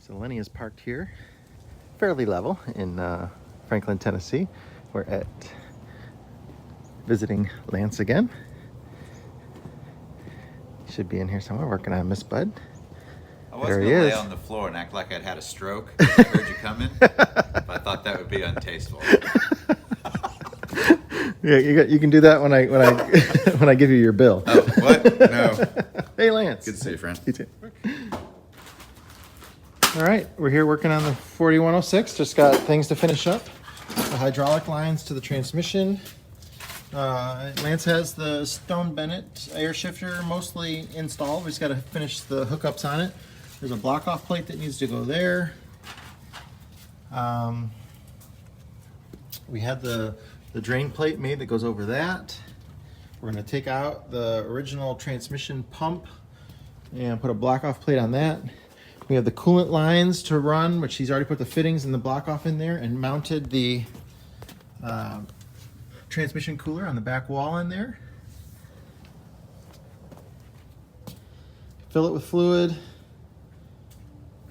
So Lenny is parked here, fairly level in Franklin, Tennessee. We're at visiting Lance again. Should be in here somewhere working on Miss Bud. I was going to lay on the floor and act like I'd had a stroke. I heard you coming, but I thought that would be untasteful. Yeah, you can do that when I when I give you your bill. Oh, what? No. Hey, Lance. Good to see you, friend. You too. All right, we're here working on the 4106. Just got things to finish up. The hydraulic lines to the transmission. Lance has the Stone Bennett air shifter mostly installed. We just got to finish the hookups on it. There's a block off plate that needs to go there. We had the drain plate made that goes over that. We're going to take out the original transmission pump and put a block off plate on that. We have the coolant lines to run, which he's already put the fittings and the block off in there and mounted the transmission cooler on the back wall in there. Fill it with fluid.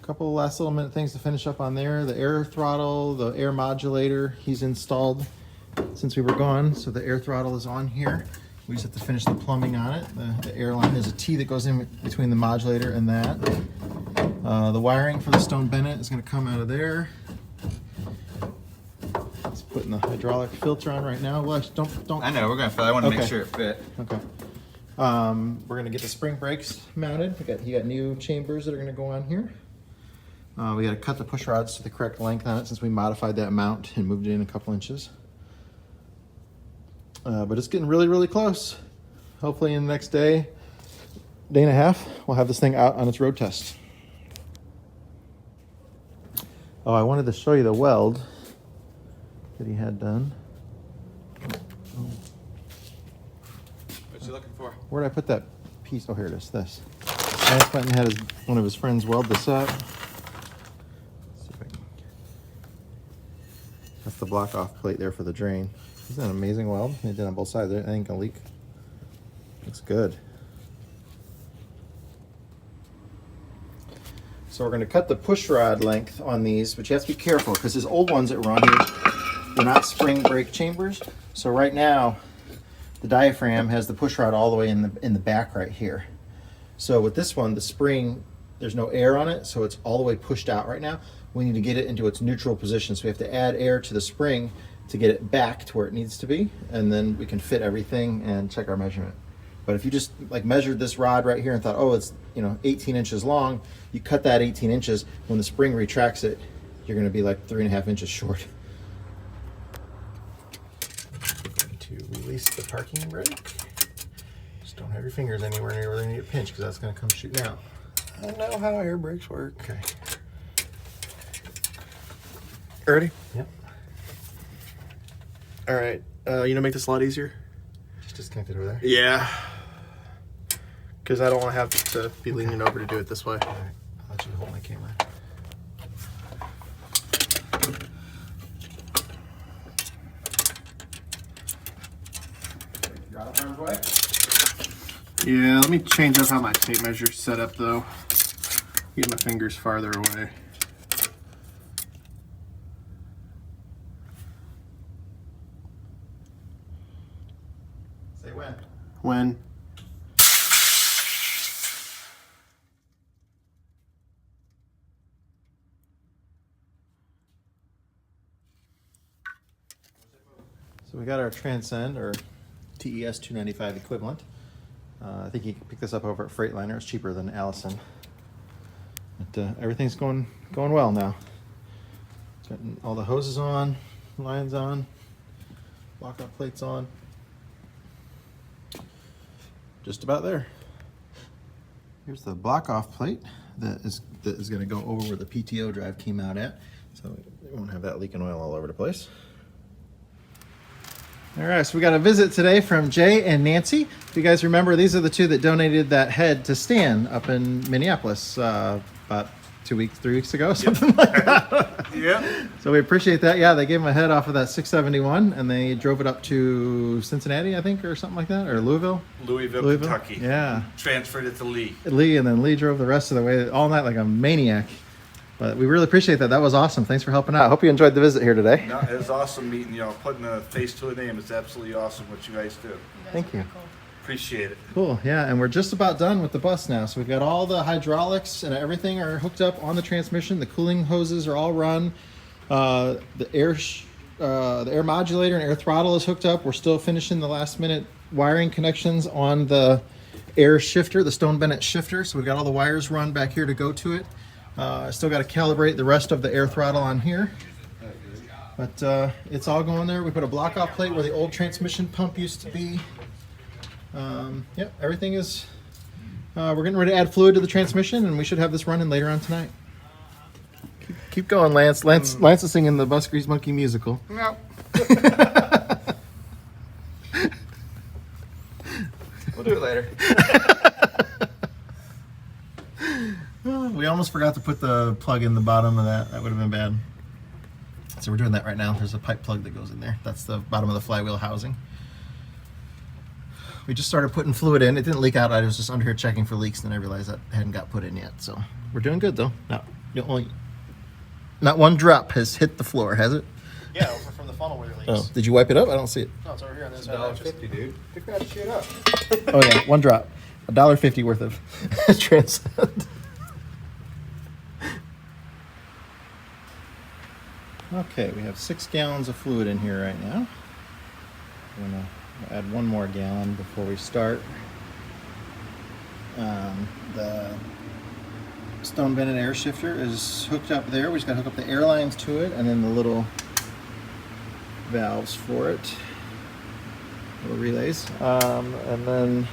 A couple of last little minute things to finish up on there. The air throttle, the air modulator, he's installed since we were gone. So the air throttle is on here. We just have to finish the plumbing on it. The air line, there's a T that goes in between the modulator and that. The wiring for the Stone Bennett is going to come out of there. It's putting the hydraulic filter on right now. Well, actually, don't. I know, we're going to fill. I want to make sure it fit. Okay. We're going to get the spring brakes mounted. You got new chambers that are going to go on here. We got to cut the push rods to the correct length on it since we modified that mount and moved it in a couple inches. But it's getting really, really close. Hopefully in the next day and a half, we'll have this thing out on its road test. Oh, I wanted to show you the weld that he had done. What you looking for? Where did I put that piece? Oh, here it is. This. Lance went and had one of his friends weld this up. Let's see if I can. That's the block off plate there for the drain. Isn't that an amazing weld? They did on both sides. It ain't gonna leak. Looks good. So we're going to cut the push rod length on these, but you have to be careful because his old ones that were on here were not spring brake chambers. So right now, the diaphragm has the push rod all the way in the back right here. So with this one, the spring, there's no air on it, so it's all the way pushed out right now. We need to get it into its neutral position, so we have to add air to the spring to get it back to where it needs to be, and then we can fit everything and check our measurement. But if you just like measured this rod right here and thought, oh, it's 18 inches long, you cut that 18 inches. When the spring retracts it, you're going to be like 3.5 inches short. We're going to release the parking brake. Just don't have your fingers anywhere near where they need to pinch because that's going to come shooting out. I know how air brakes work. Okay. Ready? Yep. All right. Make this a lot easier? Just disconnect it over there. Yeah. Because I don't want to have to be leaning over to do it this way. All right. I'll let you hold my camera. You're out of harm's way? Yeah, let me change up how my tape measure's set up though. Get my fingers farther away. Say when. When? So we got our Transcend or TES 295 equivalent. I think you can pick this up over at Freightliner. It's cheaper than Allison. But everything's going well now. Got all the hoses on, lines on, block off plates on. Just about there. Here's the block off plate that is going to go over where the PTO drive came out at, so we won't have that leaking oil all over the place. All right, so we got a visit today from Jay and Nancy. If you guys remember, these are the two that donated that head to Stan up in Minneapolis about 3 weeks ago, something like that. Yeah. So we appreciate that. Yeah, they gave him a head off of that 671, and they drove it up to Cincinnati, I think, or something like that, or Louisville, Kentucky. Yeah. Transferred it to Lee. Lee, and then Lee drove the rest of the way all night like a maniac. But we really appreciate that. That was awesome. Thanks for helping out. I hope you enjoyed the visit here today. No, it was awesome meeting y'all. Putting a face to a name is absolutely awesome what you guys do. Thank you. Appreciate it. Cool. Yeah, and we're just about done with the bus now. So we've got all the hydraulics and everything are hooked up on the transmission. The cooling hoses are all run. The air modulator and air throttle is hooked up. We're still finishing the last minute wiring connections on the air shifter, the Stone Bennett shifter. So we've got all the wires run back here to go to it. I still got to calibrate the rest of the air throttle on here, but it's all going there. We put a block off plate where the old transmission pump used to be. Yep, everything is, we're getting ready to add fluid to the transmission, and we should have this running later on tonight. Keep going, Lance. Lance is singing the Bus Grease Monkey musical. No. We'll do it later. We almost forgot to put the plug in the bottom of that. That would have been bad. So we're doing that right now. There's a pipe plug that goes in there. That's the bottom of the flywheel housing. We just started putting fluid in. It didn't leak out. I was just under here checking for leaks, and I realized that hadn't got put in yet. So we're doing good though. Not one drop has hit the floor, has it? Yeah, over from the funnel where it leaks. Oh, did you wipe it up? I don't see it. No, it's over here on this side. $1.50, dude. Pick that shit up. Oh yeah, one drop. $1.50 worth of transcend. Okay, we have 6 gallons of fluid in here right now. I'm gonna add 1 more gallon before we start. The Stone Bennett air shifter is hooked up there. We just gotta hook up the air lines to it, and then the little valves for it, little relays. And then,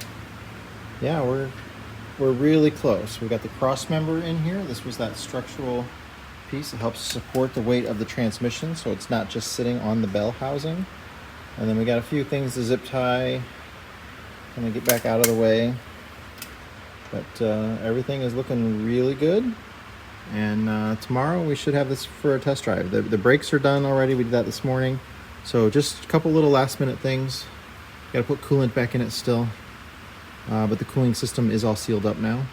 yeah, we're really close. We've got the cross member in here. This was that structural piece. It helps support the weight of the transmission, so it's not just sitting on the bell housing. And then we got a few things to zip tie, kind of get back out of the way. But everything is looking really good. And tomorrow we should have this for a test drive. The brakes are done already. We did that this morning. So just a couple little last minute things. Got to put coolant back in it still. But the cooling system is all sealed up now.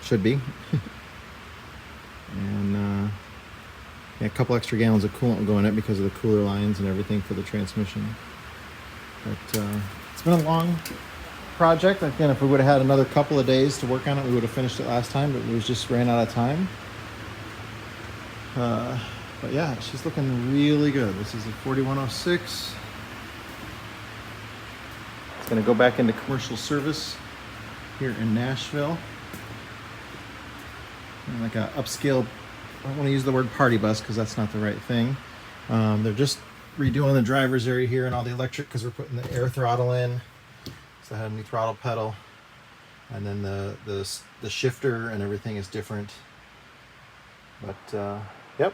Should be. And yeah, a couple extra gallons of coolant will go in it because of the cooler lines and everything for the transmission. But it's been a long project. Again, if we would have had another couple of days to work on it, we would have finished it last time, but we just ran out of time. But yeah, she's looking really good. This is a 4106. It's going to go back into commercial service here in Nashville. Like a upscale, I don't want to use the word party bus because that's not the right thing. They're just redoing the driver's area here and all the electric because we're putting the air throttle in. So I had a new throttle pedal, and then the shifter and everything is different. But yep,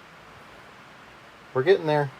we're getting there.